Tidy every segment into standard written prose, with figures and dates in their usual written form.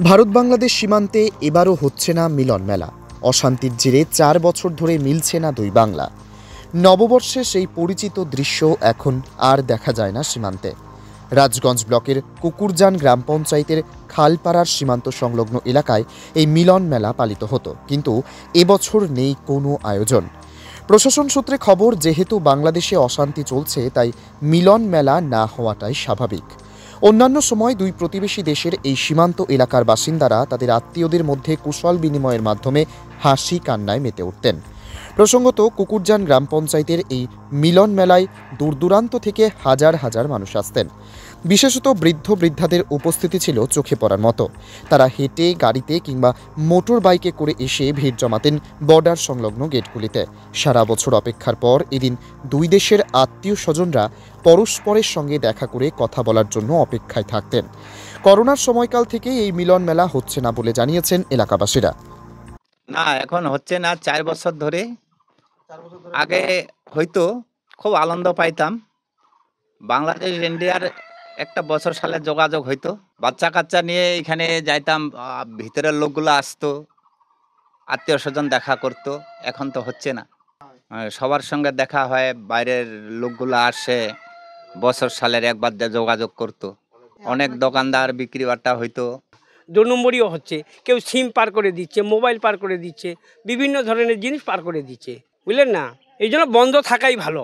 ভারত বাংলাদেশ সীমান্তে এবারও হচ্ছে না মিলন মেলা। অশান্তির জেরে ৪ বছর ধরে মিলছে না দুই বাংলা। নববর্ষে সেই পরিচিত দৃশ্য এখন আর দেখা যায় না সীমান্তে। রাজগঞ্জ ব্লকের কুকুরজান গ্রাম পঞ্চায়েতের খালপাড়ার সীমান্ত সংলগ্ন এলাকায় এই মিলন মেলা পালিত হতো, কিন্তু এবছর নেই কোনো আয়োজন। প্রশাসন সূত্রে খবর, যেহেতু বাংলাদেশে অশান্তি চলছে তাই মিলন মেলা না হওয়াটাই স্বাভাবিক। অন্যান্য সময় দুই প্রতিবেশী দেশের এই সীমান্ত এলাকার বাসিন্দারা তাদের আত্মীয়দের মধ্যে কুশল বিনিময়ের মাধ্যমে হাসি কান্নায় মেতে উঠতেন। প্রসঙ্গত, কুকুরজান গ্রাম পঞ্চায়েতের এই মিলন মেলায় দূরদূরান্ত থেকে হাজার হাজার মানুষ আসতেন। বিশেষত বৃদ্ধ বৃদ্ধাদের উপস্থিতি ছিল চোখে পড়ার মতো। তারা হেঁটে, গাড়িতে কিংবা মোটর বাইকে করে এসে ভিড় জমাতেন বর্ডার সংলগ্ন গেটগুলিতে। সারা বছর অপেক্ষার পর এদিন দুই দেশের আত্মীয় স্বজনরা পরস্পরের সঙ্গে দেখা করে কথা বলার জন্য অপেক্ষায় থাকতেন। করোনার সময়কাল থেকে এই মিলন মেলা হচ্ছে না বলে জানিয়েছেন এলাকাবাসীরা। না, এখন হচ্ছে না ৪ বছর ধরে। আগে হয়তো খুব আনন্দ পাইতাম। বাংলাদেশ ইন্ডিয়ার একটা বছর সালে যোগাযোগ হইতো, বাচ্চা কাচ্চা নিয়ে এখানে যাইতাম, ভিতরের লোকগুলো আসতো, আত্মীয় স্বজন দেখা করতো। এখন তো হচ্ছে না। সবার সঙ্গে দেখা হয়, বাইরের লোকগুলো আসে, বছর সালের একবার যোগাযোগ করতো। অনেক দোকানদার বিক্রি বাট্টা হইতো। ২ নম্বরইও হচ্ছে, কেউ সিম পার করে দিচ্ছে, মোবাইল পার করে দিচ্ছে, বিভিন্ন ধরনের জিনিস পার করে দিচ্ছে, বুঝলেন না। এই জন্য বন্ধ থাকাই ভালো,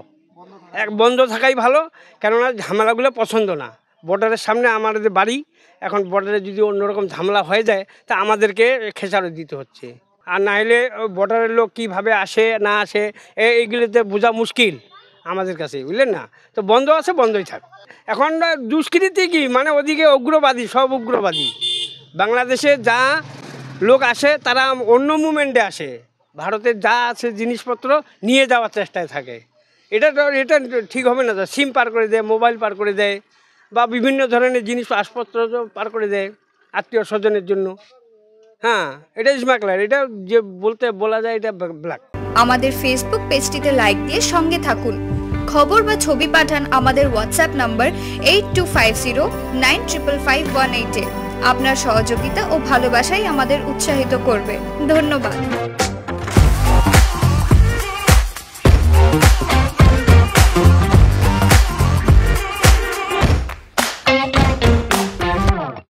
বন্ধ থাকাই ভালো, কেননা ঝামেলাগুলো পছন্দ না। বর্ডারের সামনে আমাদের বাড়ি, এখন বর্ডারে যদি অন্যরকম ঝামেলা হয়ে যায় তা আমাদেরকে খেসারত দিতে হচ্ছে। আর না হলে বর্ডারের লোক কীভাবে আসে না আসে এইগুলোতে বোঝা মুশকিল আমাদের কাছে, বুঝলেন না। তো বন্ধ আছে, বন্ধই থাক। এখন দুষ্কৃতি কি, মানে ওদিকে উগ্রবাদী, সব উগ্রবাদী। বাংলাদেশে যা লোক আসে তারা অন্য মুভমেন্টে আসে, ভারতের যা আছে জিনিসপত্র নিয়ে যাওয়ার চেষ্টায় থাকে। এটা ঠিক হবে না। সিম পার করে দেয়, মোবাইল পার করে দেয়, বা বিভিন্ন ধরনের জিনিস আসপত্র পার করে দেয় আত্মীয় স্বজনের জন্য। হ্যাঁ, এটা স্মাগলার, এটা যে বলা যায় এটা ব্ল্যাক। আমাদের ফেসবুক পেজটিতে লাইক দিয়ে সঙ্গে থাকুন। খবর বা ছবি পাঠান আমাদের হোয়াটসঅ্যাপ নম্বর 8250955518 এ। আপনার সহযোগিতা ও ভালোবাসাই আমাদের উৎসাহিত করবে। ধন্যবাদ।